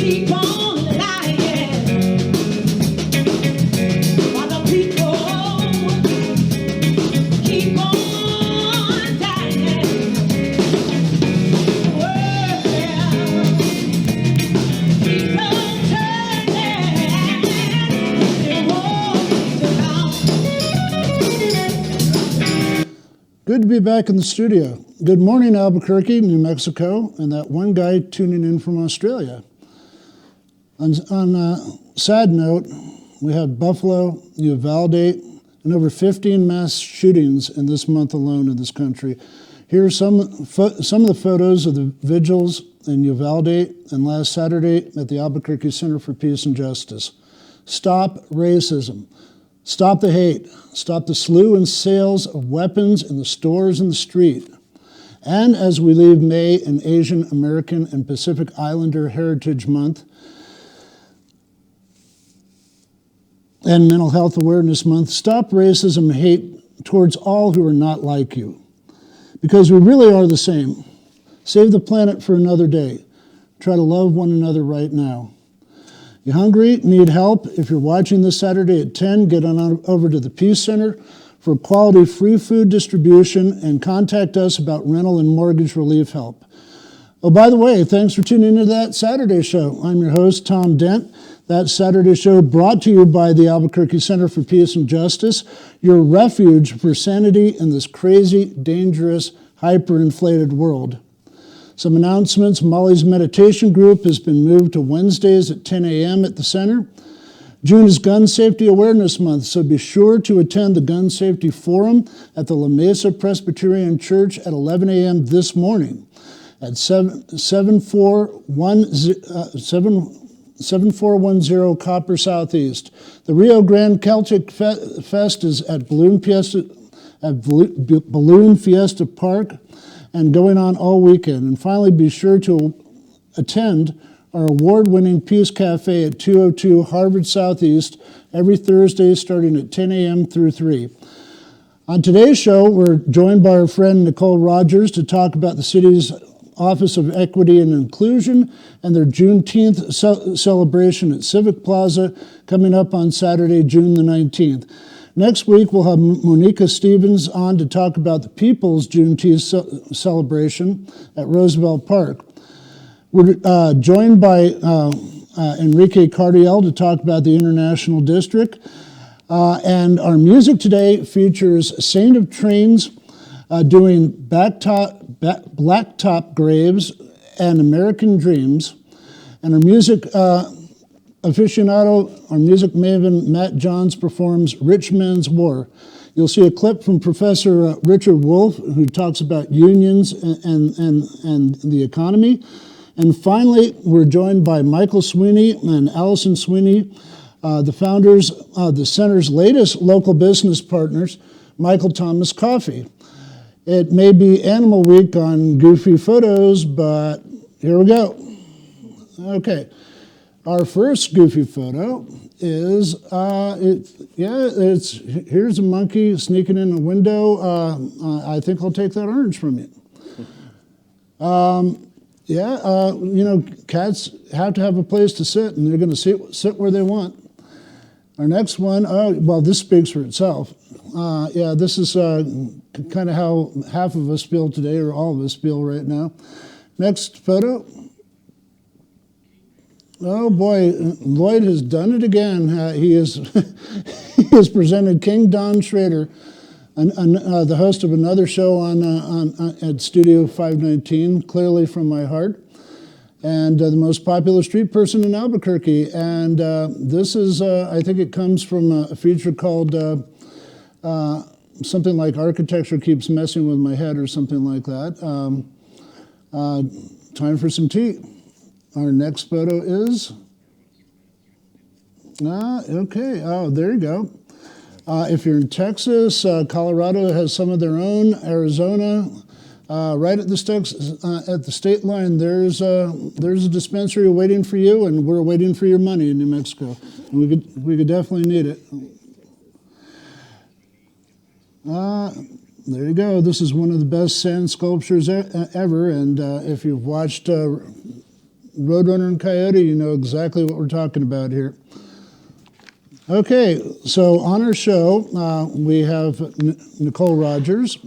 keep on lying while the people keep on dying. Well, keep on turning, it won't last. Good to be back in the studio. Good morning, Albuquerque, New Mexico, and that one guy tuning in from Australia. On a sad note, we had Buffalo, Uvalde, and over 15 mass shootings in this month alone in this country. Here are some of the photos of the vigils in Uvalde and last Saturday at the Albuquerque Center for Peace and Justice. Stop racism. Stop the hate. Stop the slew and sales of weapons in the stores and the street. And as we leave May and Asian American and Pacific Islander Heritage Month and Mental Health Awareness Month, stop racism and hate towards all who are not like you. Because we really are the same. Save the planet for another day. Try to love one another right now. You hungry? Need help? If you're watching this Saturday at 10, get on over to the Peace Center for quality free food distribution and contact us about rental and mortgage relief help. Oh, by the way, thanks for tuning into That Saturday Show. I'm your host, Tom Dent. That Saturday Show brought to you by the Albuquerque Center for Peace and Justice, your refuge for sanity in this crazy, dangerous, hyperinflated world. Some announcements. Molly's meditation group has been moved to Wednesdays at 10 a.m. at the center. June is Gun Safety Awareness Month, so be sure to attend the Gun Safety Forum at the La Mesa Presbyterian Church at 11 a.m. this morning at 7410 Copper Southeast. The Rio Grande Celtic Fest is at Balloon Fiesta Park and going on all weekend. And finally, be sure to attend our award-winning Peace Cafe at 202 Harvard Southeast every Thursday starting at 10 a.m. through 3. On today's show, we're joined by our friend Nicole Rogers to talk about the city's Office of Equity and Inclusion and their Juneteenth celebration at Civic Plaza coming up on Saturday, June the 19th. Next week, we'll have Moneka Stevens on to talk about the People's Juneteenth celebration at Roosevelt Park. We're joined by Enrique Cardiel to talk about the International District. And our music today features Saint of Trains doing Blacktop Graves and American Dreams. And our music aficionado, our music maven, Matt Johns, performs Rich Man's War. You'll see a clip from Professor Richard Wolff, who talks about unions and the economy. And finally, we're joined by Michael Sweeney and Alyson Sweeney, the founders of the Center's latest local business partners, Michael Thomas Coffee. It may be Animal Week on goofy photos, but here we go. Okay, our first goofy photo is, here's a monkey sneaking in a window. I think I'll take that orange from you. Cats have to have a place to sit, and they're going to sit where they want. Our next one, this speaks for itself. This is kind of how half of us feel today, or all of us feel right now. Next photo. Oh boy, Lloyd has done it again. He has presented King Don Schrader, the host of another show at Studio 519, Clearly From My Heart, and the most popular street person in Albuquerque. And this is, I think it comes from a feature called something like Architecture Keeps Messing With My Head or something like that. Time for some tea. Our next photo is, okay, there you go. If you're in Texas, Colorado has some of their own. Arizona, right at the state line, there's a dispensary waiting for you, and we're waiting for your money in New Mexico. And we could definitely need it. There you go. This is one of the best sand sculptures ever, and if you've watched Roadrunner and Coyote, you know exactly what we're talking about here. Okay, so on our show, we have Nicole Rogers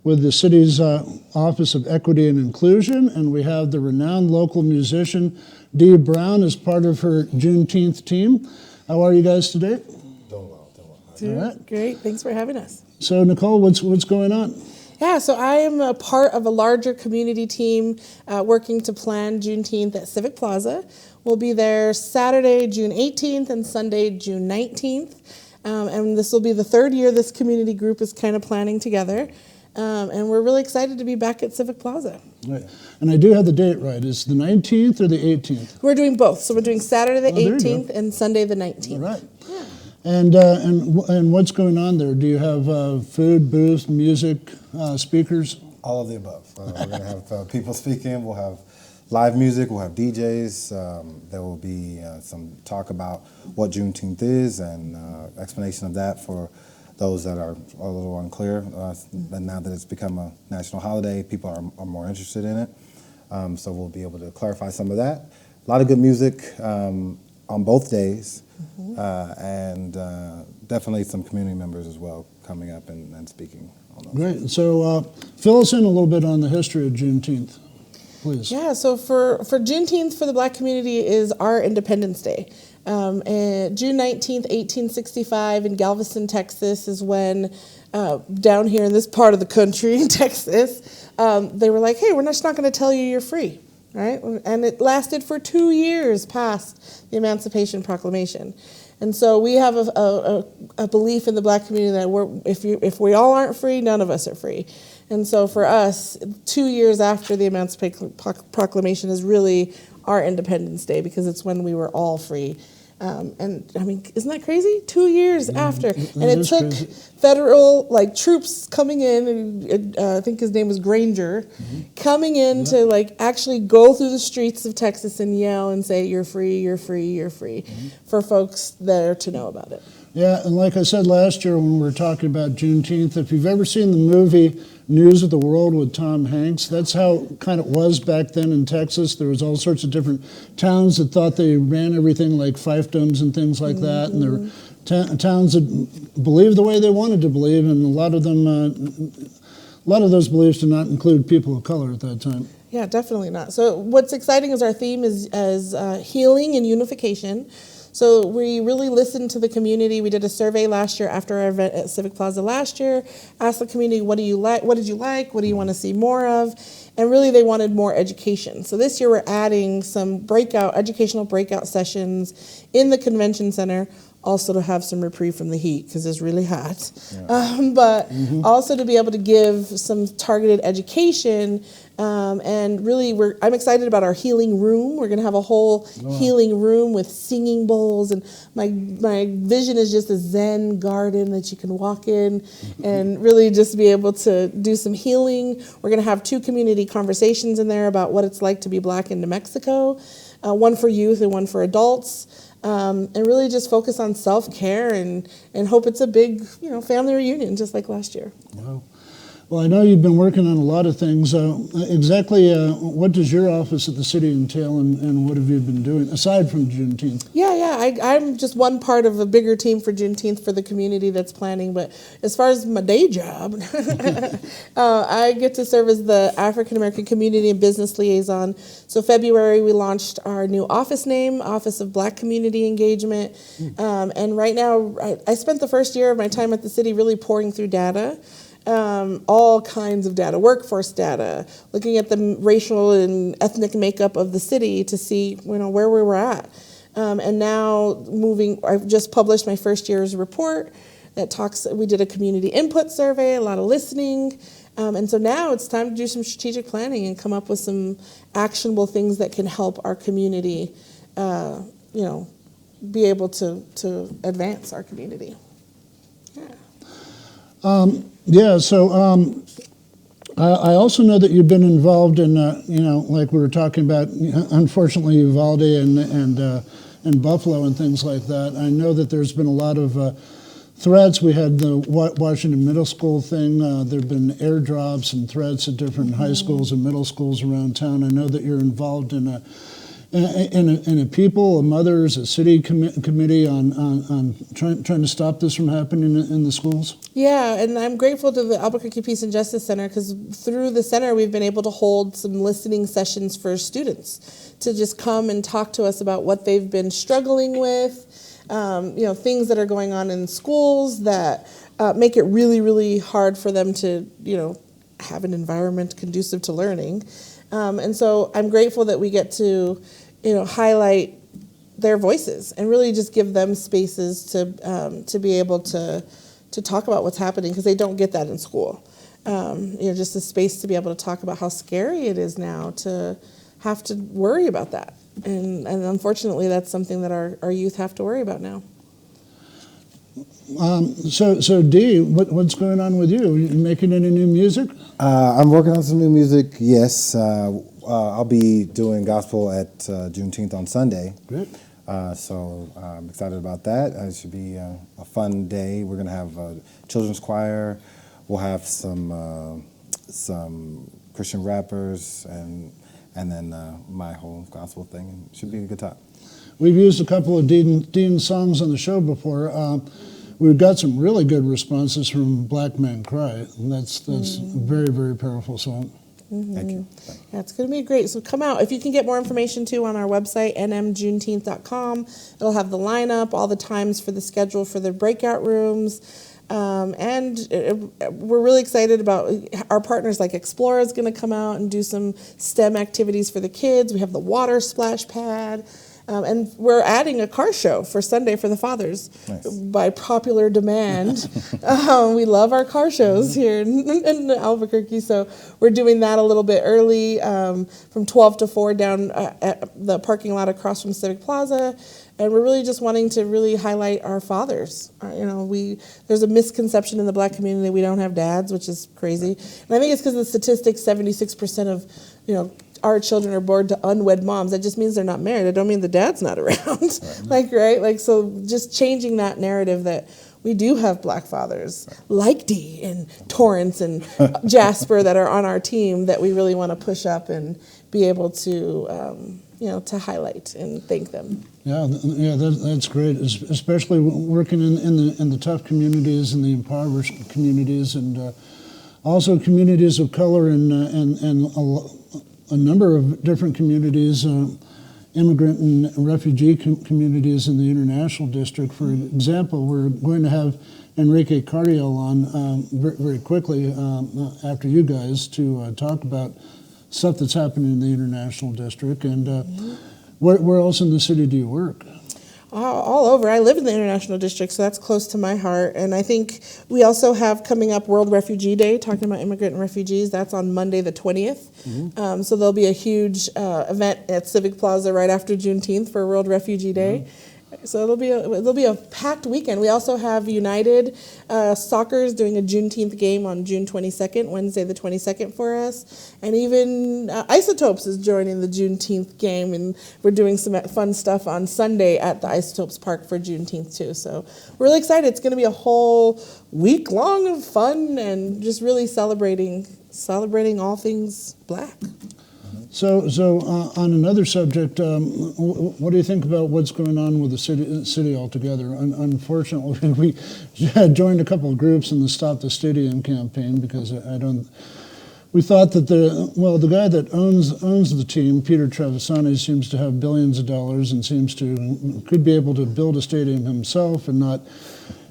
with the city's Office of Equity and Inclusion, and we have the renowned local musician Dee Brown as part of her Juneteenth team. How are you guys today? Doing well, doing well. Dude, All right. Great, thanks for having us. So Nicole, what's going on? Yeah, so I am a part of a larger community team working to plan Juneteenth at Civic Plaza. We'll be there Saturday, June 18th and Sunday, June 19th. And this will be the third year this community group is kind of planning together. And we're really excited to be back at Civic Plaza. Right. And I do have the date right. It's the 19th or the 18th? We're doing both. So we're doing Saturday the there you 18th go. and Sunday the 19th. All right. Yeah. And what's going on there? Do you have food, booth, music, speakers? All of the above. We're going to have people speaking. We'll have live music. We'll have DJs. There will be some talk about what Juneteenth is and explanation of that for those that are a little unclear. And now that it's become a national holiday, people are more interested in it. So we'll be able to clarify some of that. A lot of good music on both days. And definitely some community members as well coming up and speaking on those. Great. So fill us in a little bit on the history of Juneteenth, please. Yeah, so for Juneteenth for the Black community is our Independence Day. And June 19th, 1865 in Galveston, Texas is when down here in this part of the country, in Texas, they were like, hey, we're just not going to tell you you're free. Right? And it lasted for 2 years past the Emancipation Proclamation. And so we have a belief in the Black community that if we all aren't free, none of us are free. And so for us, 2 years after the Emancipation Proclamation is really our Independence Day because it's when we were all free. And I mean, isn't that crazy? 2 years after. And it took crazy. federal troops coming in, and I think his name was Granger, coming in to actually go through the streets of Texas and yell and say, you're free, you're free, you're free, for folks there to know about it. Yeah, and like I said last year when we were talking about Juneteenth, if you've ever seen the movie News of the World with Tom Hanks, that's how kind of was back then in Texas. There was all sorts of different towns that thought they ran everything like fiefdoms and things like that, and there were towns that believed the way they wanted to believe, and a lot of those beliefs did not include people of color at that time. Yeah, definitely not. So what's exciting is our theme is healing and unification. So we really listened to the community. We did a survey last year after our event at Civic Plaza last year, asked the community, what do you like? What did you like? What do you want to see more of? And really they wanted more education. So this year we're adding some educational breakout sessions in the convention center, also to have some reprieve from the heat because it's really hot. Yeah. But also to be able to give some targeted education. And really, I'm excited about our healing room. We're going to have a whole healing room with singing bowls. And my vision is just a Zen garden that you can walk in and really just be able to do some healing. We're going to have 2 community conversations in there about what it's like to be Black in New Mexico, one for youth and one for adults. And really just focus on self-care and hope it's a big, family reunion just like last year. Wow. Well, I know you've been working on a lot of things. Exactly what does your office at the city entail and what have you been doing aside from Juneteenth? I'm just one part of a bigger team for Juneteenth for the community that's planning. But as far as my day job, I get to serve as the African American Community and Business Liaison. So February, we launched our new office name, Office of Black Community Engagement. And right now, I spent the first year of my time at the city really pouring through data. All kinds of data, workforce data, looking at the racial and ethnic makeup of the city to see, where we were at. And now I've just published my first year's report we did a community input survey, a lot of listening. And so now it's time to do some strategic planning and come up with some actionable things that can help our community, be able to advance our community. I also know that you've been involved in, like we were talking about, unfortunately, Uvalde and Buffalo and things like that. I know that there's been a lot of threats. We had the Washington Middle School thing. There have been airdrops and threats at different high schools and middle schools around town. I know that you're involved in a people, a mothers, a city committee on trying to stop this from happening in the schools. Yeah, and I'm grateful to the Albuquerque Peace and Justice Center because through the center we've been able to hold some listening sessions for students to just come and talk to us about what they've been struggling with, things that are going on in schools that make it really, really hard for them to, have an environment conducive to learning. And so I'm grateful that we get to, highlight their voices and really just give them spaces to be able to talk about what's happening because they don't get that in school. Just a space to be able to talk about how scary it is now to have to worry about that. And unfortunately, that's something that our youth have to worry about now. So Dee, what's going on with you? Are you making any new music? I'm working on some new music, yes. I'll be doing gospel at Juneteenth on Sunday. Great. So I'm excited about that. It should be a fun day. We're going to have a children's choir. We'll have some Christian rappers and then my whole gospel thing. And it should be a good time. We've used a couple of Dean songs on the show before. We've got some really good responses from Black Men Cry. And that's a very, very powerful song. Mm-hmm. Thank you. Yeah, it's going to be great. So come out. If you can get more information too on our website, nmjuneteenth.com. It'll have the lineup, all the times for the schedule for the breakout rooms. We're really excited about our partners like Explora is going to come out and do some STEM activities for the kids. We have the water splash pad. And we're adding a car show for Sunday for the fathers. Nice. By popular demand. We love our car shows here in Albuquerque, so we're doing that a little bit early from 12 to 4 down at the parking lot across from Civic Plaza. And we're really just wanting to really highlight our fathers. There's a misconception in the Black community we don't have dads, which is crazy. And I think it's because the statistics, 76% of, our children are born to unwed moms. That just means they're not married. I don't mean the dad's not around. So just changing that narrative that we do have Black fathers like Dee and Torrance and Jasper that are on our team that we really want to push up and be able to, to highlight and thank them. Yeah, that's great, especially working in the tough communities and the impoverished communities and also communities of color and a number of different communities, immigrant and refugee communities in the International District. For example, we're going to have Enrique Cardiel on very quickly after you guys to talk about stuff that's happening in the International District. And where else in the city do you work? All over. I live in the International District, so that's close to my heart. And I think we also have coming up World Refugee Day, talking about immigrant and refugees. That's on Monday the 20th. Mm-hmm. So there'll be a huge event at Civic Plaza right after Juneteenth for World Refugee Day. Mm-hmm. So it'll be a packed weekend. We also have United Soccer is doing a Juneteenth game on June 22nd, Wednesday the 22nd for us. And even Isotopes is joining the Juneteenth game, and we're doing some fun stuff on Sunday at the Isotopes Park for Juneteenth too. So we're really excited. It's going to be a whole week long of fun and just really celebrating all things Black. So on another subject, what do you think about what's going on with the city altogether? Unfortunately, we joined a couple of groups in the Stop the Stadium campaign because we thought that the guy that owns the team, Peter Travisani, seems to have billions of dollars and could be able to build a stadium himself and not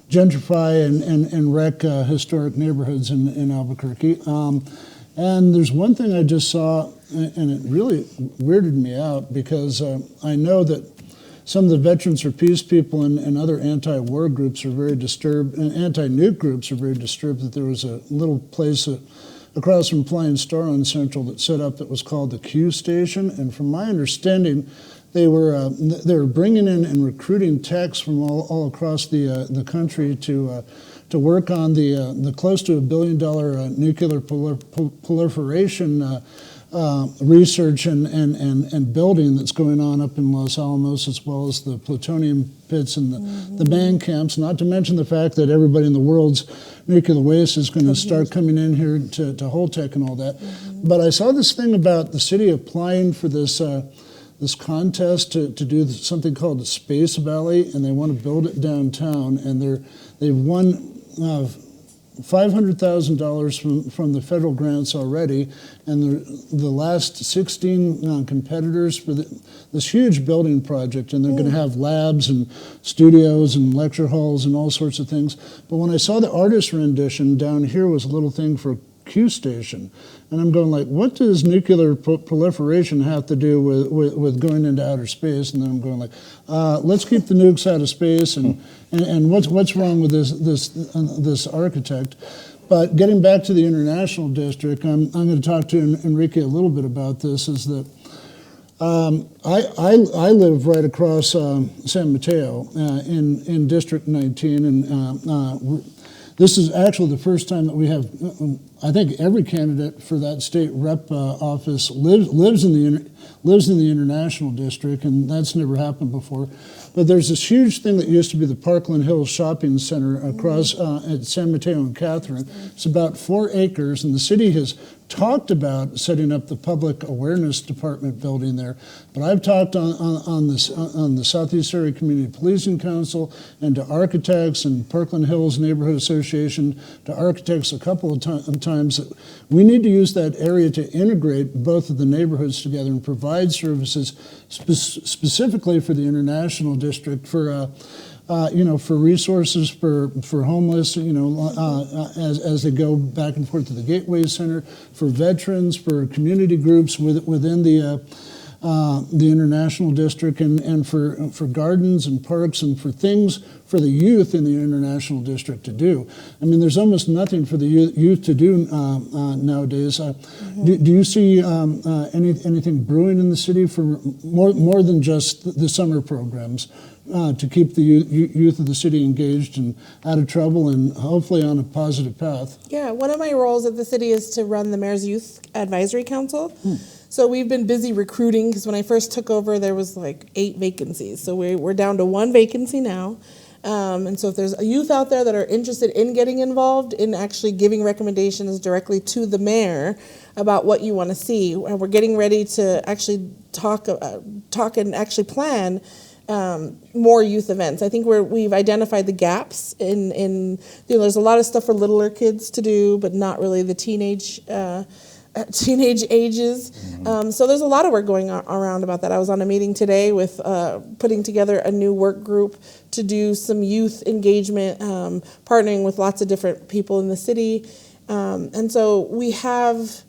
gentrify and wreck historic neighborhoods in Albuquerque. And there's one thing I just saw, and it really weirded me out because I know that some of the Veterans for Peace people and other anti-war groups are very disturbed, and anti-nuke groups are very disturbed that there was a little place across from Flying Star on Central that set up that was called the Q Station. And from my understanding, they were bringing in and recruiting techs from all across the country to work on the close to $1 billion nuclear proliferation research and building that's going on up in Los Alamos, as well as the plutonium pits and the man camps, not to mention the fact that everybody in the world's nuclear waste is going to start coming in here to Holtec and all that. But I saw this thing about the city applying for this this contest to do something called a Space Valley, and they want to build it downtown, and they've won $500,000 from the federal grants already, and the last 16 competitors for this huge building project, and they're going to have labs and studios and lecture halls and all sorts of things. But when I saw the artist rendition, down here was a little thing for a Q station, and I'm going like, what does nuclear proliferation have to do with going into outer space? And then I'm going like, let's keep the nukes out of space, and what's wrong with this architect? But getting back to the international district, I'm going to talk to Enrique a little bit about this. Is that I live right across San Mateo in District 19, and this is actually the first time that we have. I think every candidate for that state rep office lives in the international district, and that's never happened before. But there's this huge thing that used to be the Parkland Hills Shopping Center across at San Mateo and Catherine. It's about 4 acres, and the city has talked about setting up the Public Awareness Department building there. But I've talked on the Southeast Area Community Policing Council and to architects and Parkland Hills Neighborhood Association, to architects a couple of times that we need to use that area to integrate both of the neighborhoods together and provide services specifically for the international district for for resources for homeless, as they go back and forth to the Gateway Center, for veterans, for community groups within the international district, and for gardens and parks and for things for the youth in the international district to do. I mean, there's almost nothing for the youth to do nowadays. Do you see anything brewing in the city for more than just the summer programs? To keep the youth of the city engaged and out of trouble and hopefully on a positive path. Yeah, one of my roles at the city is to run the Mayor's Youth Advisory Council. So we've been busy recruiting, because when I first took over, there was like 8 vacancies. So we're down to 1 vacancy now. And so if there's a youth out there that are interested in getting involved in actually giving recommendations directly to the mayor about what you want to see, we're getting ready to actually talk and actually plan more youth events. I think we've identified the gaps in there's a lot of stuff for littler kids to do, but not really the teenage ages. So there's a lot of work going around about that. I was on a meeting today with putting together a new work group to do some youth engagement, partnering with lots of different people in the city. And so we have,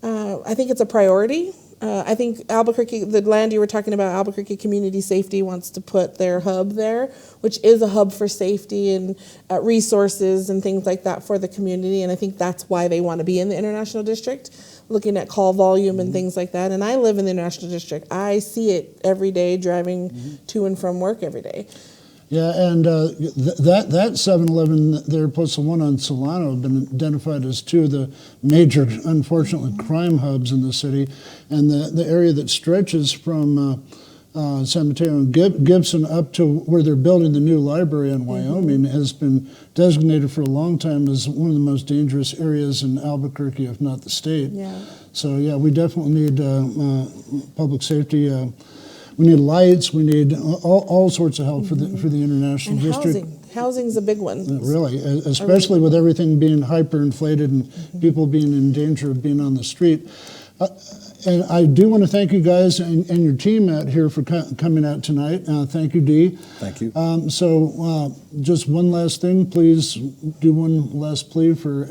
I think it's a priority. I think Albuquerque, the land you were talking about, Albuquerque Community Safety wants to put their hub there, which is a hub for safety and resources and things like that for the community. And I think that's why they want to be in the International District, looking at call volume and things like that. And I live in the International District. I see it every day driving to and from work every day. Yeah, and that 7-Eleven there plus the one on Solano have been identified as 2 of the major, unfortunately, crime hubs in the city. And the area that stretches from San Mateo and Gibson up to where they're building the new library in Wyoming has been designated for a long time as one of the most dangerous areas in Albuquerque, if not the state. Yeah. So yeah, we definitely need public safety. We need lights. We need all sorts of help for the international and district. Housing's a big one. Really, especially with everything being hyperinflated and people being in danger of being on the street. And I do want to thank you guys and your team out here for coming out tonight. Thank you, Dee. Thank you. So just one last thing, please do one last plea for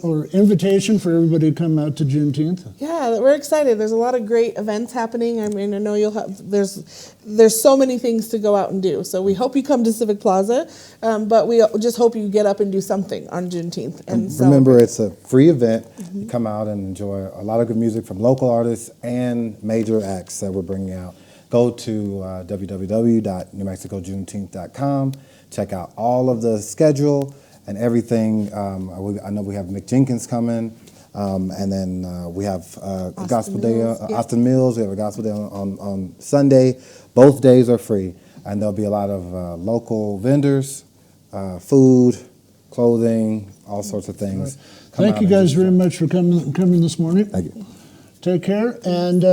or invitation for everybody to come out to Juneteenth. Yeah, we're excited. There's a lot of great events happening. I mean, I know there's so many things to go out and do. So we hope you come to Civic Plaza, but we just hope you get up and do something on Juneteenth. And so, remember, it's a free event. You come out and enjoy a lot of good music from local artists and major acts that we're bringing out. Go to www.newmexicojuneteenth.com. Check out all of the schedule and everything. I know we have Mick Jenkins coming. And then we have a gospel day, Mills, yeah. Austin Mills. We have a gospel day on Sunday. Both days are free, and there'll be a lot of local vendors, food, clothing, all sorts of things. Come Thank out you and guys just- very much for coming this morning. Thank you. Take care. And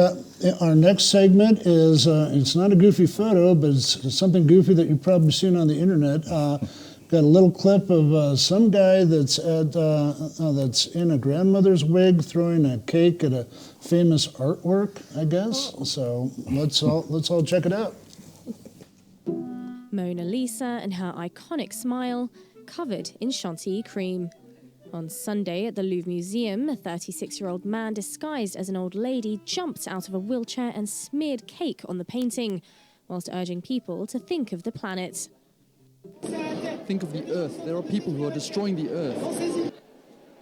our next segment is, it's not a goofy photo, but it's something goofy that you've probably seen on the internet. Got a little clip of some guy that's that's in a grandmother's wig throwing a cake at a famous artwork, I guess. So let's all check it out. Mona Lisa and her iconic smile covered in chantilly cream. On Sunday at the Louvre Museum, a 36-year-old man disguised as an old lady jumped out of a wheelchair and smeared cake on the painting, whilst urging people to think of the planet. Think of the earth. There are people who are destroying the earth.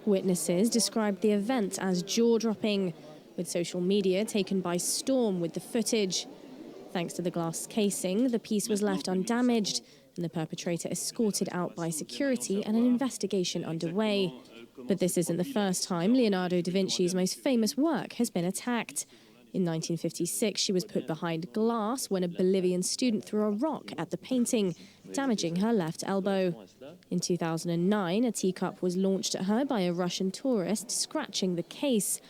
Witnesses described the event as jaw-dropping, with social media taken by storm with the footage. Thanks to the glass casing, the piece was left undamaged, and the perpetrator escorted out by security and an investigation underway. But this isn't the first time Leonardo da Vinci's most famous work has been attacked. In 1956, she was put behind glass when a Bolivian student threw a rock at the painting, damaging her left elbow. In 2009, a teacup was launched at her by a Russian tourist, scratching the case.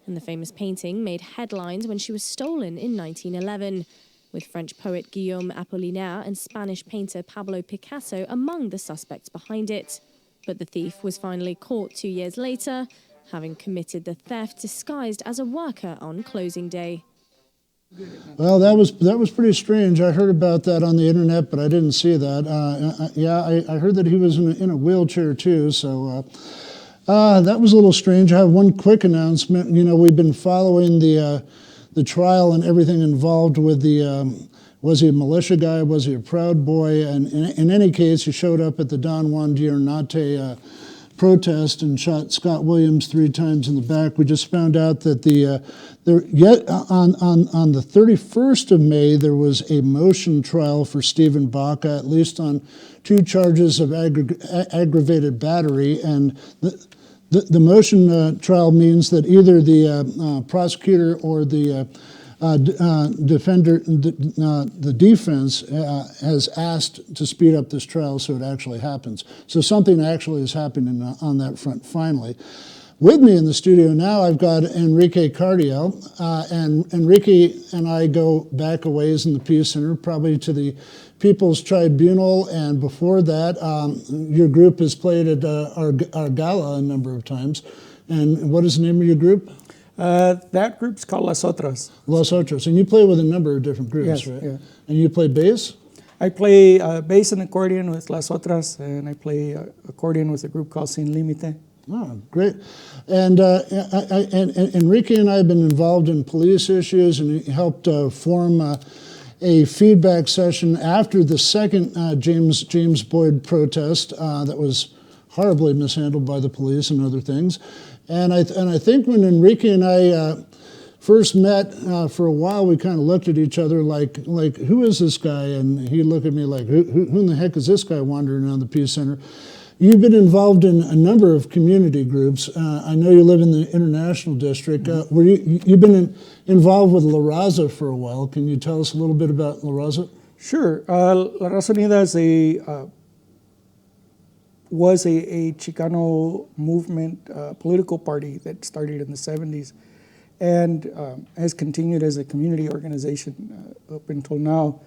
And the famous painting made headlines when she was stolen in 1911, with French poet Guillaume Apollinaire and Spanish painter Pablo Picasso among the suspects behind it. But the thief was finally caught 2 years later, having committed the theft disguised as a worker on closing day. Well, that was pretty strange. I heard about that on the internet, but I didn't see that. I heard that he was in a wheelchair too, so that was a little strange. I have one quick announcement. You know, we've been following the trial and everything involved with the, was he a militia guy, was he a Proud Boy? And in any case, he showed up at the Don Juan Giornate protest and shot Scott Williams 3 times in the back. We just found out that on the 31st of May, there was a motion trial for Stephen Baca, at least on 2 charges of aggravated battery. And the motion trial means that either the prosecutor or the defender, the defense has asked to speed up this trial so it actually happens. So something actually is happening on that front finally. With me in the studio now, I've got Enrique Cardiel, and Enrique and I go back a ways in the Peace Center, probably to the People's Tribunal, and before that, your group has played at our gala a number of times. And what is the name of your group? That group's called Las Otras. Los Otros, and you play with a number of different groups, Yes, right? yeah. And you play bass? I play bass and accordion with Las Otras, and I play accordion with a group called Sin Límite. Oh, great. And Enrique and I have been involved in police issues and helped form a feedback session after the second James Boyd protest that was horribly mishandled by the police and other things. And I think when Enrique and I first met, for a while we kind of looked at each other like who is this guy? And he looked at me like, who in the heck is this guy wandering around the Peace Center? You've been involved in a number of community groups. I know you live in the International District. You've been involved with La Raza for a while. Can you tell us a little bit about La Raza? Sure. La Raza Unida was a Chicano movement, political party that started in the 70s and has continued as a community organization up until now.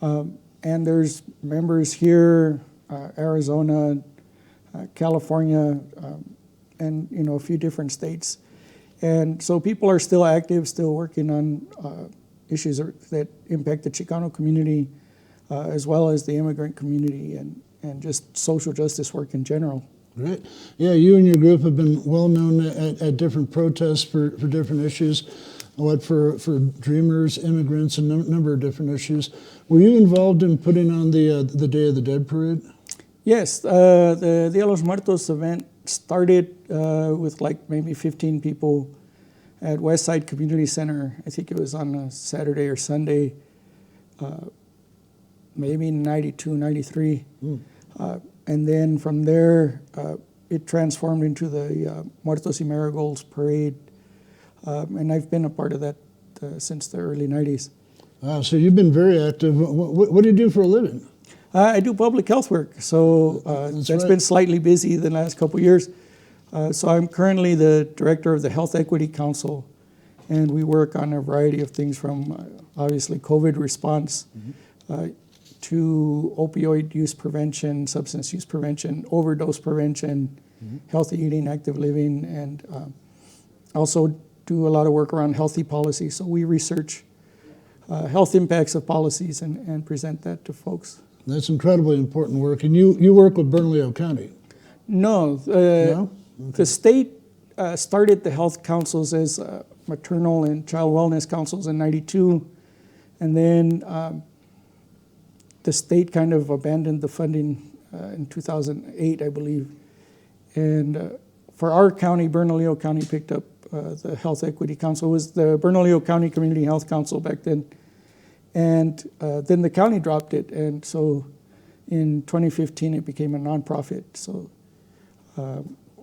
And there's members here, Arizona, California, and a few different states. And so people are still active, still working on issues that impact the Chicano community, as well as the immigrant community and just social justice work in general. Right. Yeah, you and your group have been well known at different protests for different issues, for dreamers, immigrants, a number of different issues. Were you involved in putting on the Day of the Dead parade? Yes, the Dia de los Muertos event started with like maybe 15 people at Westside Community Center. I think it was on a Saturday or Sunday, maybe 92, 93. And then from there, it transformed into the Muertos y Marigolds parade, and I've been a part of that since the early 90s. Wow, so you've been very active. What do you do for a living? I do public health work, so that's right. been slightly busy the last couple of years. So I'm currently the director of the Health Equity Council, and we work on a variety of things from obviously COVID response to opioid use prevention, substance use prevention, overdose prevention, healthy eating, active living, and also do a lot of work around healthy policy. So we research health impacts of policies and present that to folks. That's incredibly important work. And you work with Bernalillo County? No. No? The state started the health councils as maternal and child wellness councils in '92, and then the state kind of abandoned the funding in 2008, I believe. And for our county, Bernalillo County picked up the Health Equity Council. It was the Bernalillo County Community Health Council back then. And then the county dropped it, and so in 2015 it became a nonprofit. So,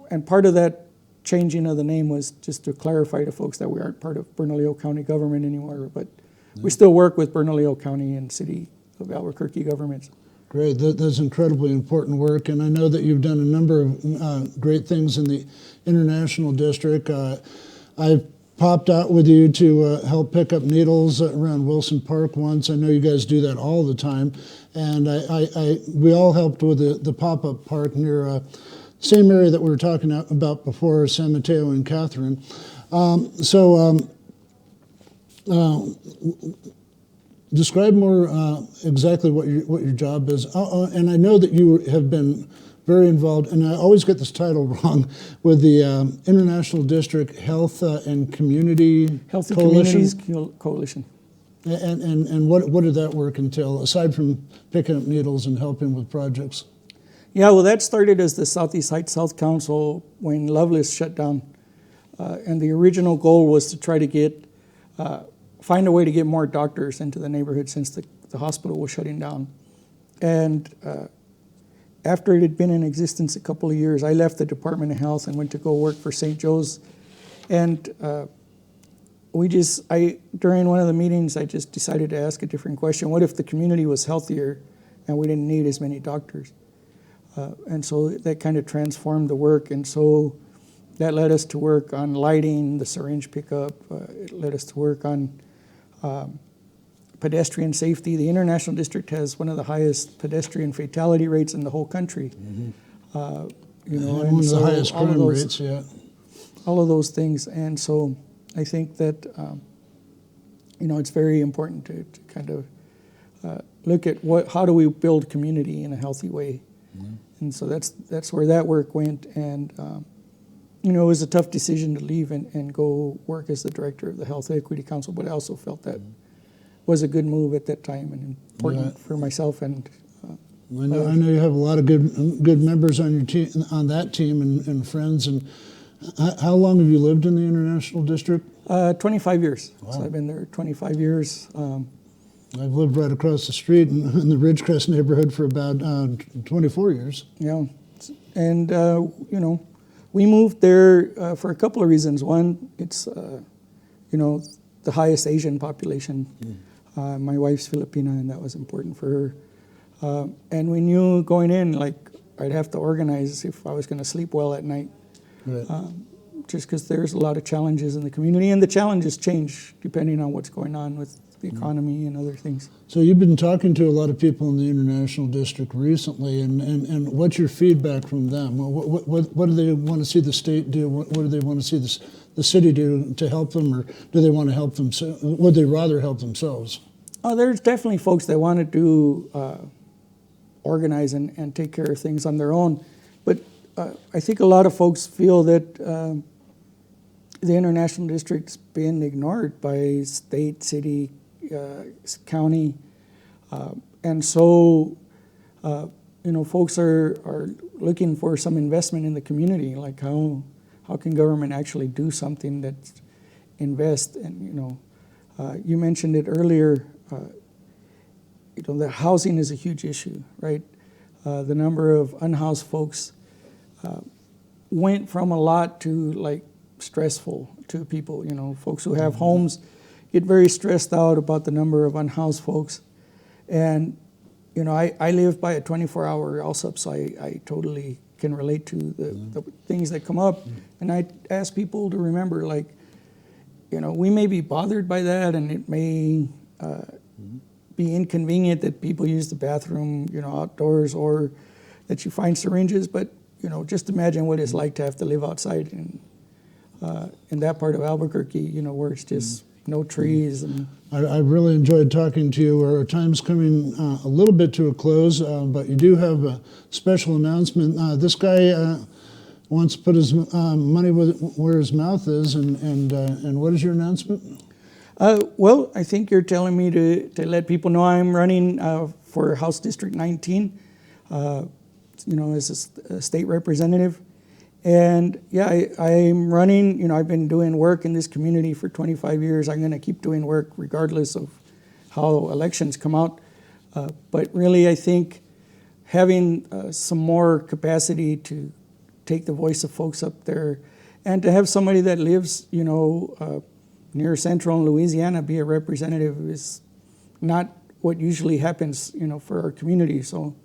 and part of that changing of the name was just to clarify to folks that we aren't part of Bernalillo County government anymore, but we still work with Bernalillo County and City of Albuquerque governments. Great, that's incredibly important work, and I know that you've done a number of great things in the International District. I popped out with you to help pick up needles around Wilson Park once. I know you guys do that all the time, and we all helped with the pop-up park near same area that we were talking about before, San Mateo and Catherine. Describe more exactly what your job is. And I know that you have been very involved, and I always get this title wrong, with the International District Health and Community Healthy Coalition. Communities Coalition. And what did that work entail, aside from picking up needles and helping with projects? Yeah, well, that started as the Southeast Heights Health Council when Loveless shut down. And the original goal was to try to find a way to get more doctors into the neighborhood since the hospital was shutting down. And after it had been in existence a couple of years, I left the Department of Health and went to go work for St. Joe's. And during one of the meetings, I just decided to ask a different question. What if the community was healthier and we didn't need as many doctors? And so that kind of transformed the work. And so that led us to work on lighting, the syringe pickup. It led us to work on pedestrian safety. The International District has one of the highest pedestrian fatality rates in the whole country. One of the highest crime rates, yeah. All of those things. And so I think that, it's very important to kind of look at how do we build community in a healthy way. And so that's where that work went. And, it was a tough decision to leave and go work as the director of the Health Equity Council, but I also felt that was a good move at that time and important for myself. And I know you have a lot of good members on your team, on that team, and friends. And how long have you lived in the International District? 25 years. Wow. So I've been there 25 years. I've lived right across the street in the Ridgecrest neighborhood for about 24 years. Yeah, and we moved there for a couple of reasons. One, it's the highest Asian population. My wife's Filipina, and that was important for her. And we knew going in, like, I'd have to organize if I was going to sleep well at night. Right. Just because there's a lot of challenges in the community, and the challenges change depending on what's going on with the economy and other things. So you've been talking to a lot of people in the International District recently, and what's your feedback from them? What do they want to see the state do? What do they want to see the city do to help them, or do they want to help themselves? Would they rather help themselves? Oh, there's definitely folks that want to do organize and take care of things on their own, but I think a lot of folks feel that the International District's been ignored by state, city, county, and so folks are looking for some investment in the community. Like how can government actually do something that's invest? And you mentioned it earlier. That housing is a huge issue, right? The number of unhoused folks went from a lot to like stressful to people. You know, folks who have homes get very stressed out about the number of unhoused folks. And, you know, I live by a 24-hour LSUP, so I totally can relate to the things that come up. And I ask people to remember, like, you know, we may be bothered by that, and it may be inconvenient that people use the bathroom, you know, outdoors, or that you find syringes, but, you know, just imagine what it's like to have to live outside in that part of Albuquerque, you know, where it's just no trees. And I really enjoyed talking to you. Our time's coming a little bit to a close, but you do have a special announcement. This guy wants to put his money where his mouth is, and what is your announcement? Well, I think you're telling me to let people know I'm running for House District 19, you know, as a state representative. And yeah, I'm running, you know, I've been doing work in this community for 25 years. I'm going to keep doing work regardless of how elections come out. But really, I think having some more capacity to take the voice of folks up there, and to have somebody that lives, you know, near Central and Louisiana be a representative is not what usually happens, you know, for our community. So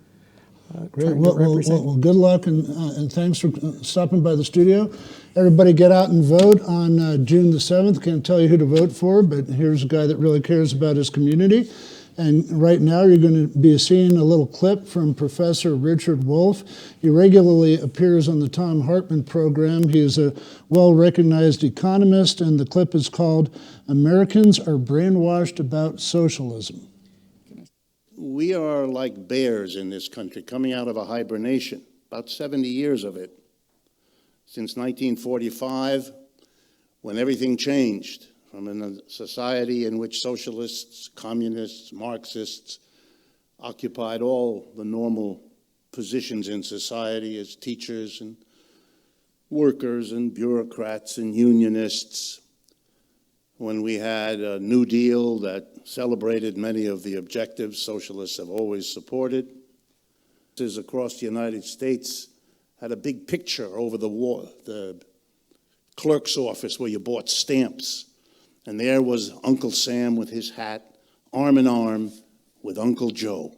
Great. Well, good luck, and thanks for stopping by the studio. Everybody get out and vote on June the 7th. Can't tell you who to vote for, but here's a guy that really cares about his community. And right now you're going to be seeing a little clip from Professor Richard Wolff. He regularly appears on the Thom Hartmann program. He is a well-recognized economist, and the clip is called "Americans Are Brainwashed About Socialism." We are like bears in this country, coming out of a hibernation, about 70 years of it. Since 1945, when everything changed, from a society in which socialists, communists, Marxists occupied all the normal positions in society as teachers and workers and bureaucrats and unionists, when we had a New Deal that celebrated many of the objectives socialists have always supported. Across the United States had a big picture over the wall, the clerk's office where you bought stamps. And there was Uncle Sam with his hat, arm in arm with Uncle Joe,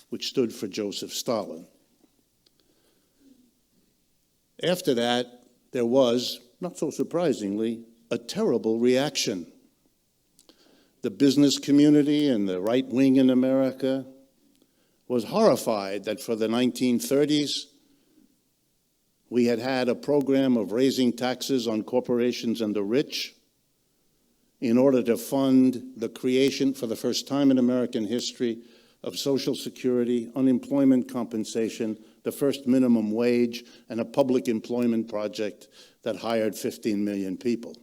which stood for Joseph Stalin. After that, there was, not so surprisingly, a terrible reaction. The business community and the right wing in America was horrified that for the 1930s, we had had a program of raising taxes on corporations and the rich in order to fund the creation, for the first time in American history, of Social Security, unemployment compensation, the first minimum wage, and a public employment project that hired 15 million people.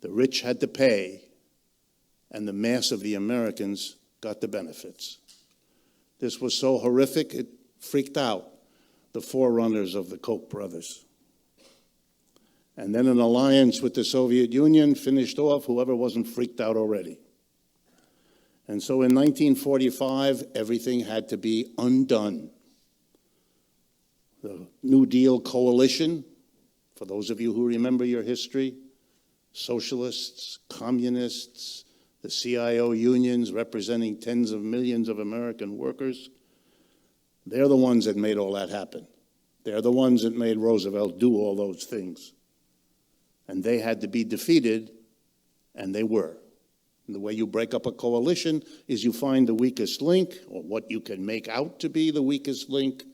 The rich had to pay, and the mass of the Americans got the benefits. This was so horrific, it freaked out the forerunners of the Koch brothers. And then an alliance with the Soviet Union finished off whoever wasn't freaked out already. And so in 1945, everything had to be undone. The New Deal coalition, for those of you who remember your history, socialists, communists, the CIO unions representing tens of millions of American workers, they're the ones that made all that happen. They're the ones that made Roosevelt do all those things. And they had to be defeated, and they were. And the way you break up a coalition is you find the weakest link, or what you can make out to be the weakest link,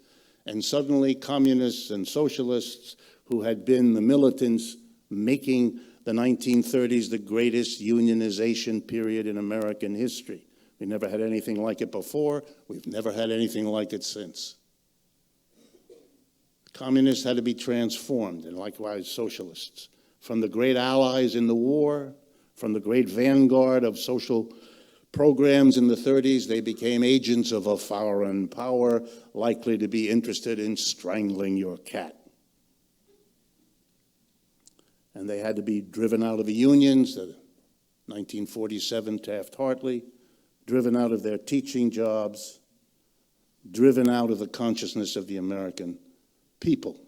and suddenly communists and socialists who had been the militants making the 1930s the greatest unionization period in American history. We never had anything like it before. We've never had anything like it since. Communists had to be transformed, and likewise socialists. From the great allies in the war, from the great vanguard of social programs in the 30s, they became agents of a foreign power likely to be interested in strangling your cat. And they had to be driven out of the unions, the 1947 Taft-Hartley, driven out of their teaching jobs, driven out of the consciousness of the American people.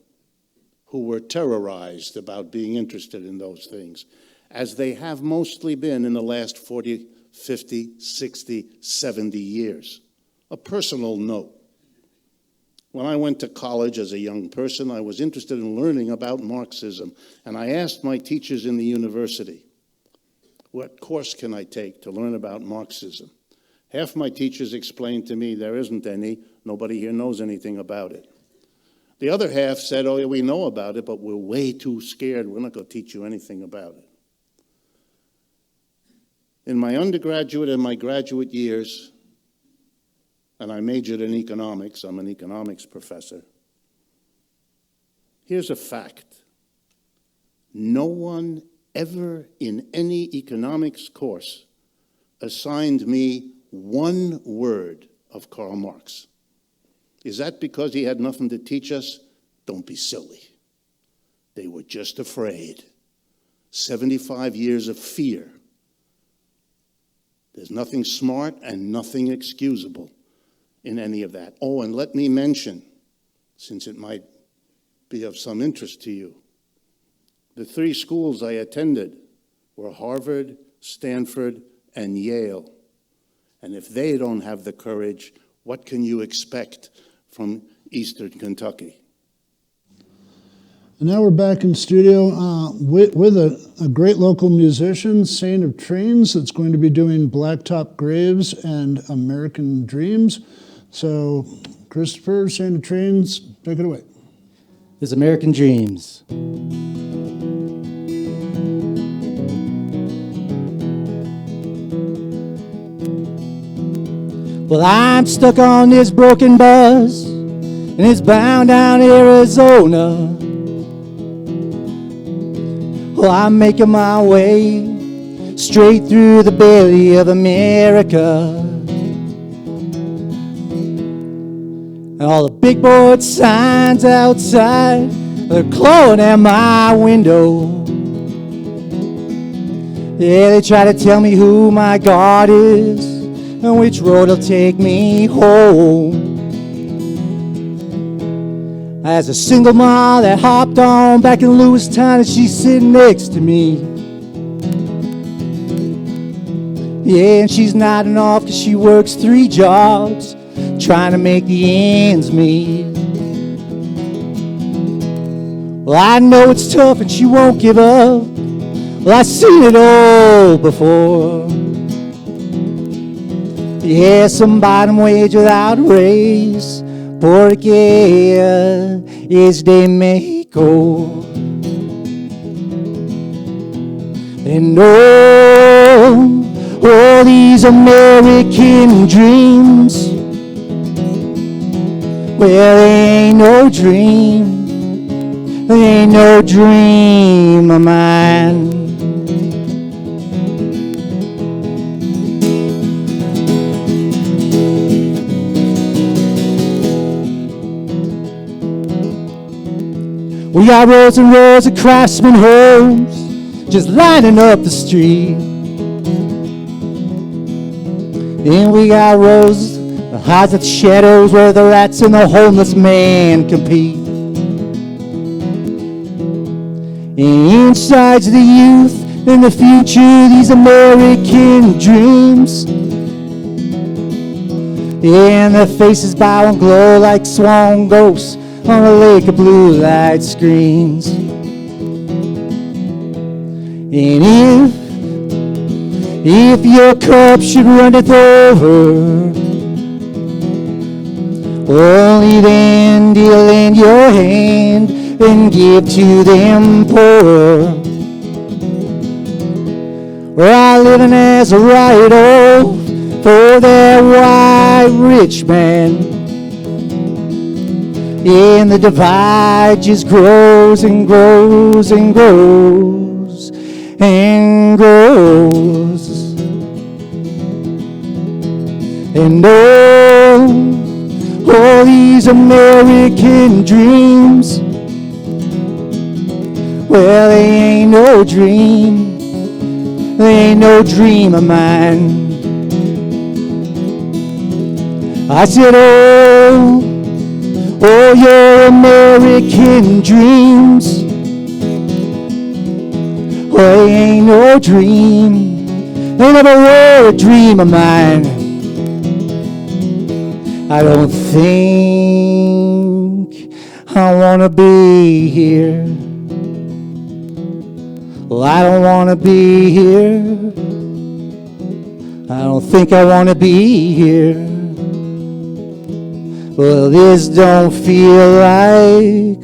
who were terrorized about being interested in those things, as they have mostly been in the last 40, 50, 60, 70 years. A personal note. When I went to college as a young person, I was interested in learning about Marxism, and I asked my teachers in the university, what course can I take to learn about Marxism? Half my teachers explained to me there isn't any, nobody here knows anything about it. The other half said, oh, yeah, we know about it, but we're way too scared. We're not going to teach you anything about it. In my undergraduate and my graduate years, and I majored in economics, I'm an economics professor, here's a fact. No one ever in any economics course assigned me one word of Karl Marx. Is that because he had nothing to teach us? Don't be silly. They were just afraid. 75 years of fear. There's nothing smart and nothing excusable in any of that. Oh, and let me mention, since it might be of some interest to you, the three schools I attended were Harvard, Stanford, and Yale. And if they don't have the courage, what can you expect from Eastern Kentucky? And now we're back in studio with a great local musician, Saint of Trains, that's going to be doing Blacktop Graves and American Dreams. So, Christopher, Saint of Trains, take it away. This is American Dreams. Well, I'm stuck on this broken bus, and it's bound down to Arizona. Well, I'm making my way straight through the belly of America. And all the big board signs outside, they're clawing at my window. Yeah, they try to tell me who my God is and which road will take me home. As a single mom that hopped on back in Lewistown, and she's sitting next to me. Yeah, and she's nodding off because she works 3 jobs, trying to make the ends meet. Well, I know it's tough and she won't give up. Well, I've seen it all before. Yeah, some bottom wage without raise, porque es de Mexico. And all these American dreams, well, they ain't no dream, they ain't no dream of mine. We got rows and rows of craftsman homes just lining up the street. Then we got rows that hides at the shadows where the rats and the homeless man compete. And inside's the youth and the future, these American dreams. And their faces bow and glow like swan ghosts on a lake of blue light screens. And if your cup should runneth over, only then do you lend your hand and give to them poor. We're all living as a write-off for that white rich man. And the divide just grows and grows and grows and grows. And all these American dreams, well, they ain't no dream, they ain't no dream of mine. I said, Oh, your American dreams, oh, they ain't no dream. They never were a dream of mine. I don't think I wanna be here. Well, I don't wanna be here. I don't think I wanna be here. Well, this don't feel like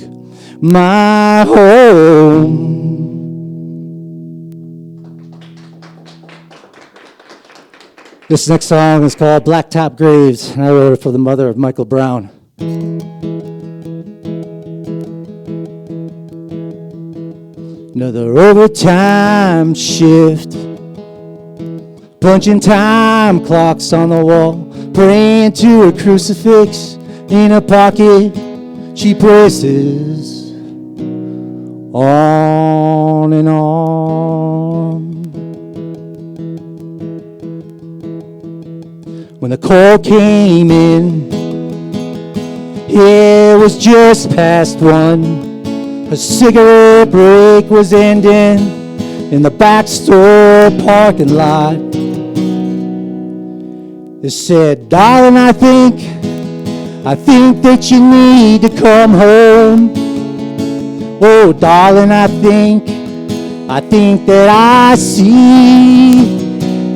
my home. This next song is called Blacktop Graves, and I wrote it for the mother of Michael Brown. Another overtime shift, punching time clocks on the wall, praying to a crucifix in a pocket. She presses on and on. When the call came in, it was just past 1. A cigarette break was ending in the back store parking lot. It said, darling, I think that you need to come home. Oh, darling, I think that I see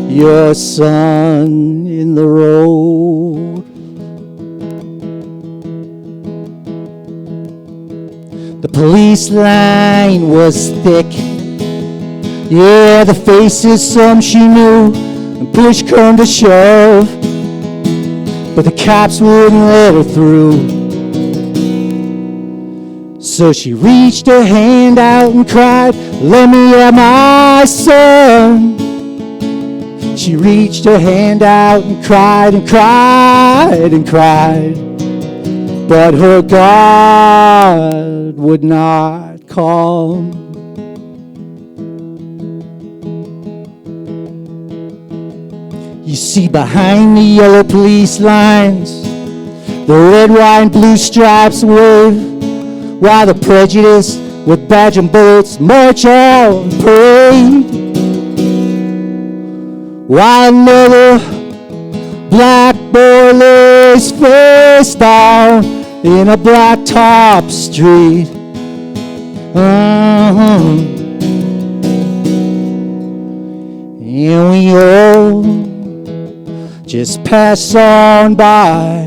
your son in the road. The police line was thick. Yeah, the faces, some she knew, and push come to shove, but the cops wouldn't let her through. So she reached her hand out and cried, let me have my son. She reached her hand out and cried and cried and cried, but her God would not come. You see behind the yellow police lines, the red, white, and blue stripes wave, while the prejudice with badge and bullets march on parade. While another black boy lays face down in a blacktop street. And we all just pass on by.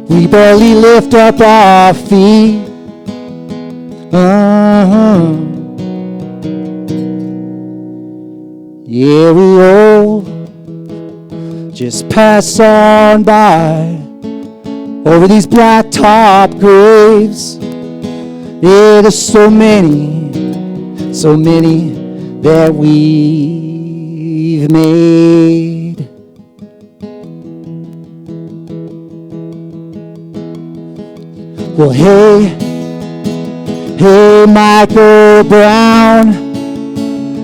We barely lift up our feet. Yeah, we all just pass on by over these blacktop graves. Yeah, there's so many that we've made. Well, hey, Michael Brown,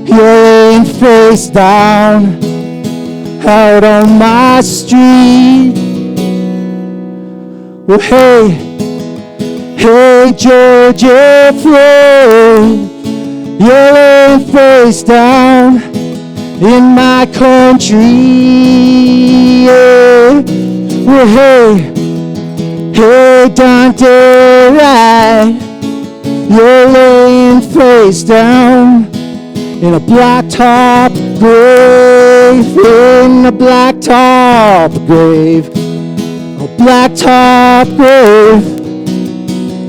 you're laying face down out on my street. Well, hey, Georgia Floyd, you're laying face down in my country. Yeah. Well, hey, Dante Wright, you're laying face down in a blacktop grave, in a blacktop grave, a blacktop grave,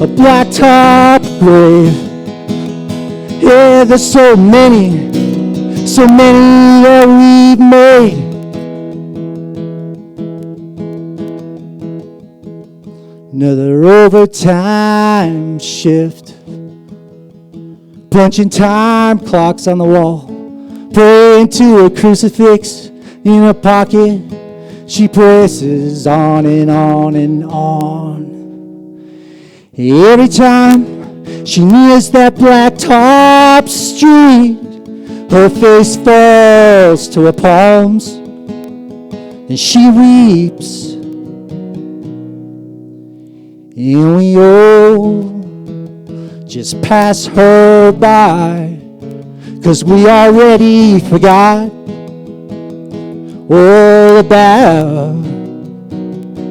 a blacktop grave. Yeah, there's so many that we've made. Another overtime shift, punching time clocks on the wall, praying to a crucifix in her pocket. She presses on and on and on. Every time she nears that blacktop street, her face falls to her palms and she weeps. and we all just pass her by, 'cause we already forgot all about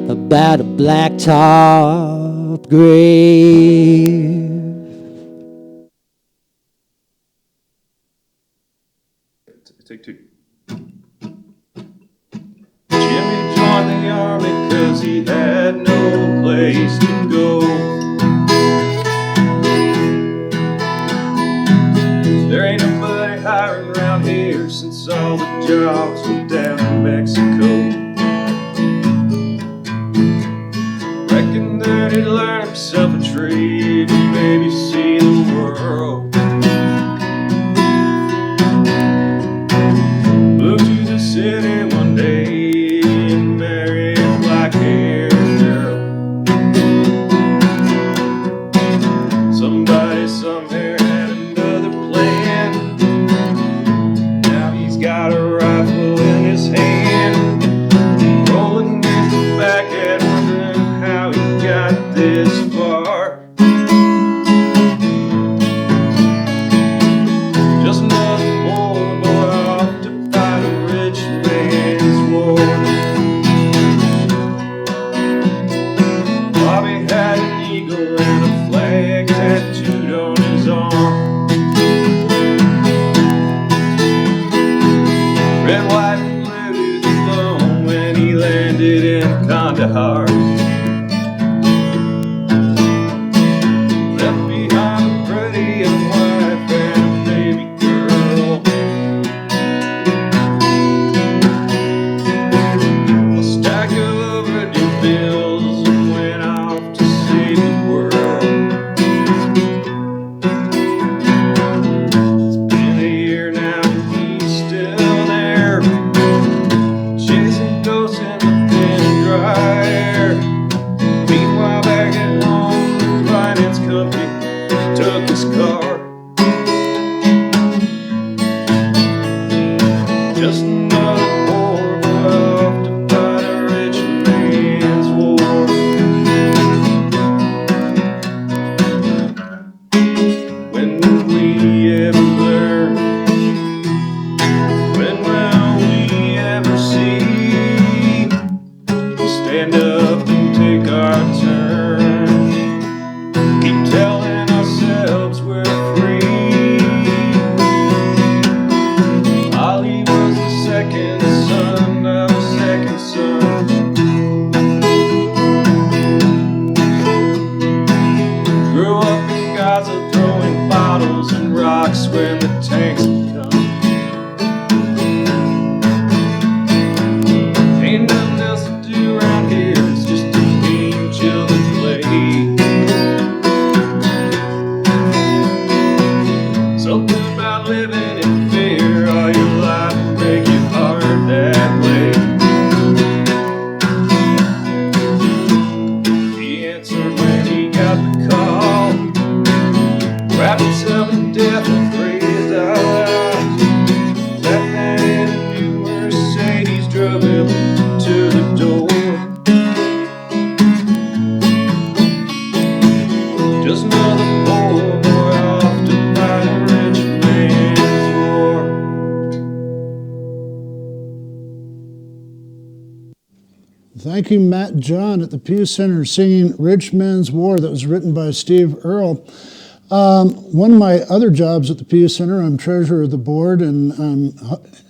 a blacktop grave. Take two. Jimmy joined the army 'cause he had no place to go. There ain't nobody hiring around here since all the jobs went down in Mexico. Reckon that he'd learn himself a trade and maybe see the world. Moved to the city one day and married a black-haired girl. Somebody somewhere had another plan. Now he's got a rifle in his hand, rolling his back and wondering how he got this far. Just another poor boy off to fight a rich man's war. Bobby had an eagle and a flag tattooed on his arm. Red, white, and blue to the bone when he landed in Kandahar. Left behind a pretty young wife and a baby girl. A stack of overdue bills and went off to save the world. It's been a year now and he's still there, chasing ghosts in the thin and dry air. Meanwhile, back at home, the finance company took his car. Just another poor boy off to fight a rich man's war. When will we ever learn? When will we ever see? We'll stand up and take our turn. Keep telling ourselves we're free. Ali was the second son of a second son. Grew up in Gaza throwing bottles and rocks when the tanks would come. Ain't nothing else to do around here, it's just to game, chill, and play. Something about living in fear all your life will make it hard that way. He answered when he got the call, wrapped himself in death and breathed out loud. That man in a new Mercedes drove him to the door. Just another poor boy off to fight a rich man's war. Thank you, Matt John at the Pew Center singing Rich Men's War, that was written by Steve Earle. One of my other jobs at the Pew Center, I'm treasurer of the board, and I'm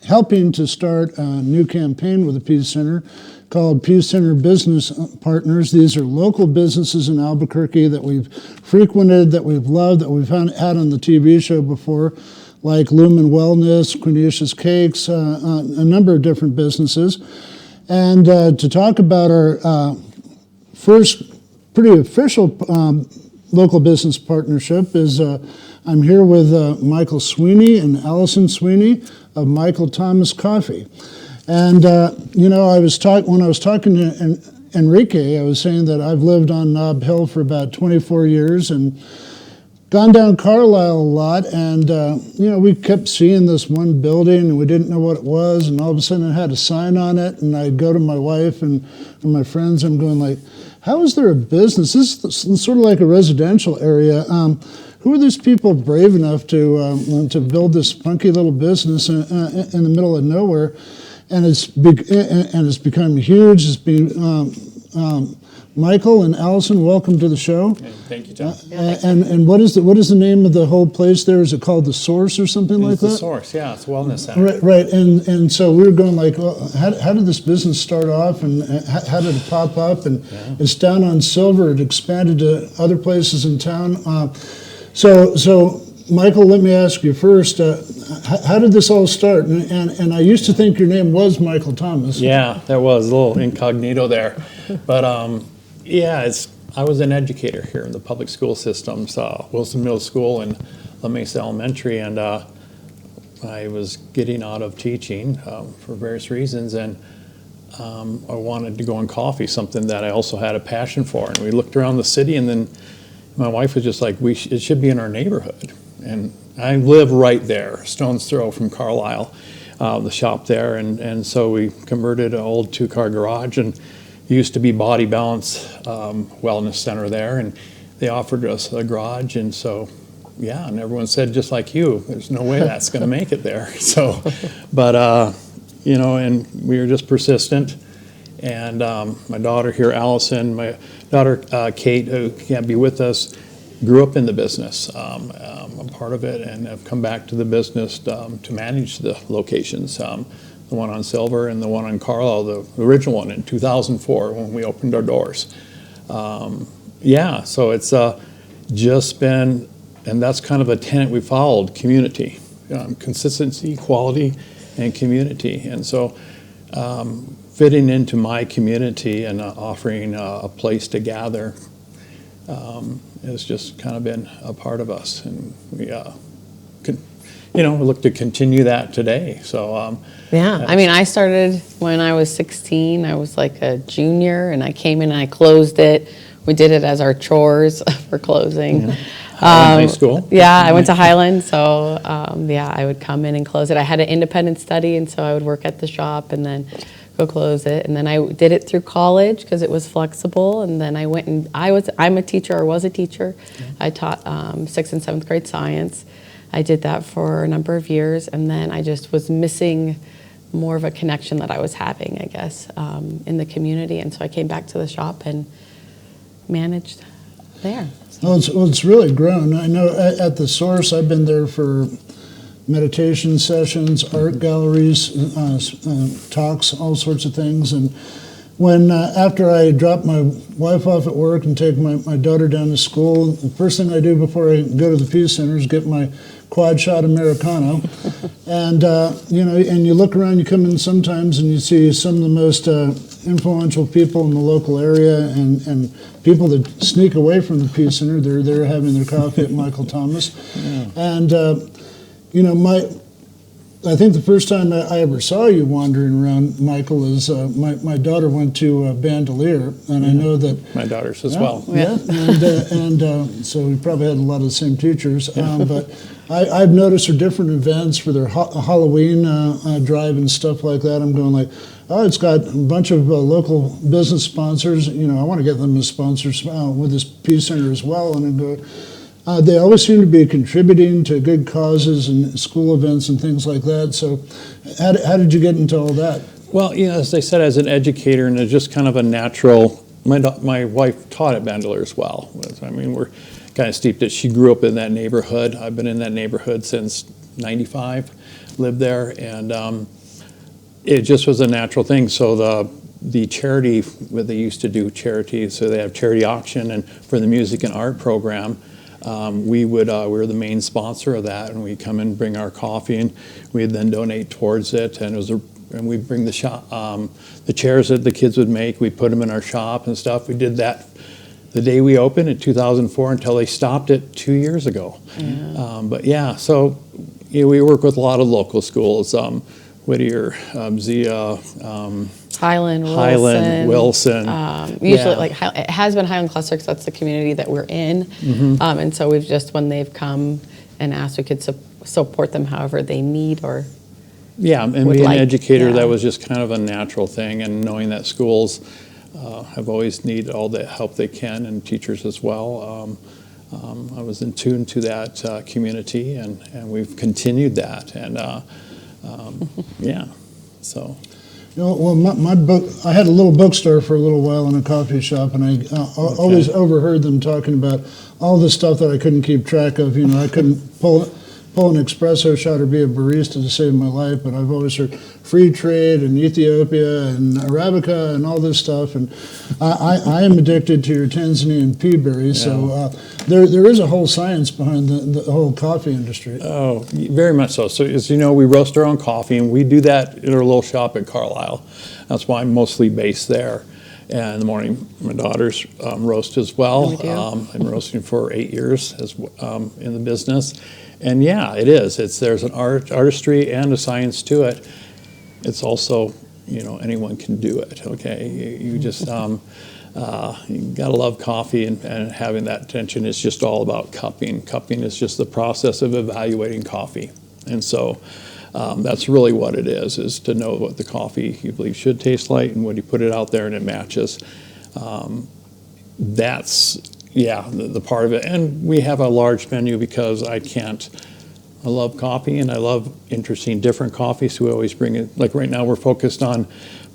helping to start a new campaign with the Pew Center called Pew Center Business Partners. These are local businesses in Albuquerque that we've frequented, that we've loved, that we've had on the TV show before, like Lumen Wellness, Quinicia's Cakes, a number of different businesses. And to talk about our first pretty official local business partnership is I'm here with Michael Sweeney and Alyson Sweeney of Michael Thomas Coffee. And you know, when I was talking to Enrique, I was saying that I've lived on Nob Hill for about 24 years, and gone down Carlisle a lot, and we kept seeing this one building, and we didn't know what it was, and all of a sudden it had a sign on it, and I'd go to my wife and my friends, I'm going like, how is there a business? This is sort of like a residential area. Who are these people brave enough to build this funky little business in the middle of nowhere? And it's become huge. It's been Michael and Alyson, welcome to the show. Thank you, John. And what is the name of the whole place there? Is it called The Source or something like that? The Source, yeah, it's a wellness center. Right. And so we were going like, well, how did this business start off, and how did it pop up? And it's down on Silver. It expanded to other places in town. So Michael, let me ask you first, how did this all start? And I used to think your name was Michael Thomas. Yeah, there was a little incognito there. But I was an educator here in the public school systems, Wilson Middle School and La Mesa Elementary, and I was getting out of teaching for various reasons, and I wanted to go on coffee, something that I also had a passion for. And we looked around the city, and then my wife was just like, it should be in our neighborhood. And I live right there, stone's throw from Carlisle, the shop there. And so we converted an old 2-car garage, and it used to be Body Balance Wellness Center there. And they offered us a garage. And so, yeah, and everyone said, just like you, there's no way that's going to make it there. So, but, and we were just persistent. And my daughter here, Alyson, my daughter, Kate, who can't be with us, grew up in the business. I'm part of it, and have come back to the business to manage the locations. The one on Silver and the one on Carlisle, the original one in 2004 when we opened our doors. So it's just been, and that's kind of a tenet we followed, community, consistency, quality, and community. And so fitting into my community and offering a place to gather has just kind of been a part of us, and we look to continue that today. So I mean, I started when I was 16. I was like a junior, and I came in and I closed it. We did it as our chores for closing. High school. Yeah, I went to Highland, so I would come in and close it. I had an independent study, and so I would work at the shop and then go close it. And then I did it through college because it was flexible. And then I went and I'm a teacher, or was a teacher. I taught 6th and 7th grade science. I did that for a number of years, and then I just was missing more of a connection that I was having, I guess, in the community. And so I came back to the shop and managed there. Well, it's really grown. I know at the Source, I've been there for meditation sessions, art galleries, talks, all sorts of things. And when after I drop my wife off at work and take my daughter down to school, the first thing I do before I go to the Peace Center is get my quad shot Americano. And and you look around, you come in sometimes and you see some of the most influential people in the local area, and people that sneak away from the Peace Center. They're there having their coffee at Michael Thomas. Yeah. And I think the first time I ever saw you wandering around, Michael, is my daughter went to Bandelier, and I know that my daughters as well. Yeah, and so we probably had a lot of the same teachers. But I've noticed for different events, for their Halloween drive and stuff like that, I'm going like, oh, it's got a bunch of local business sponsors. I want to get them as sponsors with this Peace Center as well, and I go. They always seem to be contributing to good causes and school events and things like that. So how did you get into all that? Well, as I said, as an educator, and it's just kind of a natural, my wife taught at Bandelier as well. I mean, we're kind of steeped it. She grew up in that neighborhood. I've been in that neighborhood since 95, lived there, and it just was a natural thing. So the charity, where they used to do charity, so they have charity auction, and for the music and art program, we were the main sponsor of that, and we come and bring our coffee, and we'd then donate towards it, and we'd bring the chairs that the kids would make, we'd put them in our shop and stuff. We did that the day we opened in 2004 until they stopped it 2 years ago. Yeah. So we work with a lot of local schools, Whittier, Zia, Highland, Wilson. Usually, Yeah. like it has been Highland Cluster because that's the community that we're in, and so we've just when they've come and asked, we could support them however they need or. Yeah, and would being like, an educator, yeah. that was just kind of a natural thing, and knowing that schools have always needed all the help they can, and teachers as well. I was in tune to that community, and we've continued that, and yeah, so. You know, well, my book, I had a little bookstore for a little while in a coffee shop, and I always overheard them talking about all the stuff that I couldn't keep track of. You know, I couldn't pull an espresso shot or be a barista to save my life, but I've always heard free trade and Ethiopia and Arabica and all this stuff, and I am addicted to your Tanzanian pea berries, so there is a whole science behind the whole coffee industry. Oh, very much so. So as you know, we roast our own coffee, and we do that in our little shop at Carlisle. That's why I'm mostly based there. And in the morning, my daughters roast as well. I've been roasting for 8 years in the business. And yeah, it is. There's an artistry and a science to it. It's also, you know, anyone can do it, okay? You just, you gotta love coffee, and having that attention is just all about cupping. Cupping is just the process of evaluating coffee. And so that's really what it is to know what the coffee you believe should taste like, and when you put it out there and it matches. That's, yeah, the part of it. And we have a large menu because I love coffee, and I love interesting different coffees, so we always bring it. Like right now we're focused on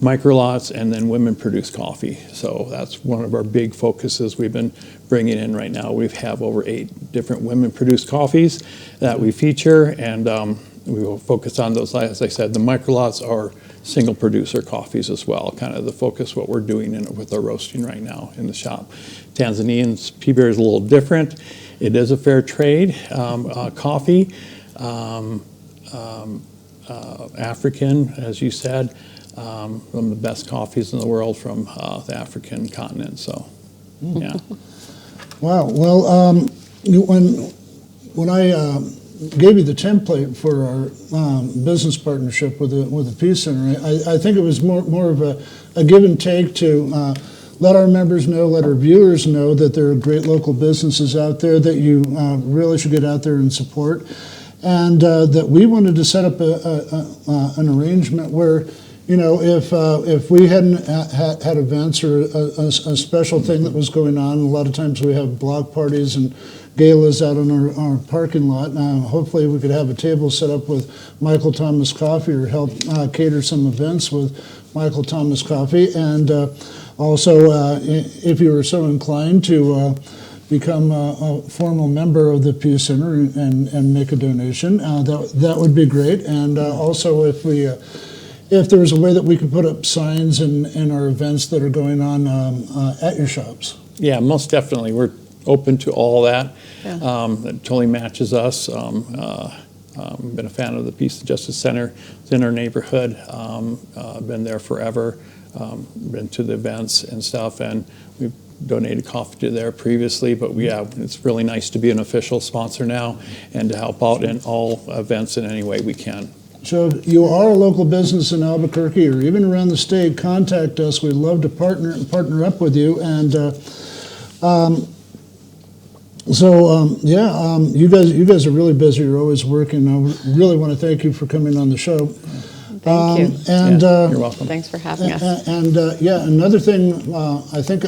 micro lots and then women produced coffee. So that's one of our big focuses we've been bringing in right now. We have over 8 different women produced coffees that we feature, and we will focus on those. As I said, the micro lots are single producer coffees as well, kind of the focus what we're doing with our roasting right now in the shop. Tanzanian's pea berry is a little different. It is a fair trade coffee. African, as you said, one of the best coffees in the world from the African continent. So, yeah. Wow. Well, when I gave you the template for our business partnership with the Peace Center, I think it was more of a give and take to let our members know, let our viewers know that there are great local businesses out there that you really should get out there and support. And that we wanted to set up an arrangement where, you know, if we hadn't had events or a special thing that was going on, a lot of times we have block parties and galas out in our parking lot. Hopefully we could have a table set up with Michael Thomas Coffee, or help cater some events with Michael Thomas Coffee. And also, if you were so inclined to become a formal member of the Peace Center and make a donation, that would be great. And also, if there was a way that we could put up signs in our events that are going on at your shops. Yeah, most definitely. We're open to all that. Yeah. That totally matches us. Been a fan of the Peace and Justice Center. It's in our neighborhood. Been there forever. Been to the events and stuff, and we've donated coffee to there previously, but it's really nice to be an official sponsor now and to help out in all events in any way we can. So if you are a local business in Albuquerque or even around the state, contact us. We'd love to partner up with you. And you guys are really busy. You're always working. I really want to thank you for coming on the show. Thank you. And you're welcome. Thanks for having us. And another thing, I think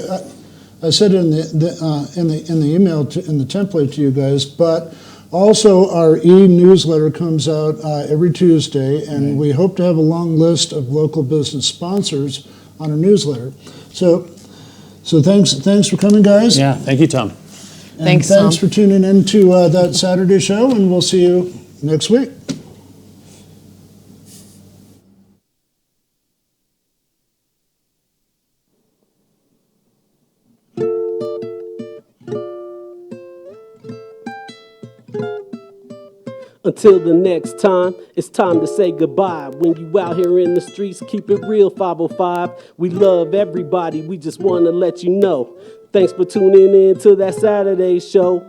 I said in the email in the template to you guys, but also our e-newsletter comes out every Tuesday, and we hope to have a long list of local business sponsors on our newsletter. So thanks for coming, guys. Yeah, thank you, Tom. And thanks for tuning in to that Saturday show, and we'll see you next week. Until the next time, it's time to say goodbye. When you out here in the streets, keep it real, 505. We love everybody, we just want to let you know. Thanks for tuning in to that Saturday show.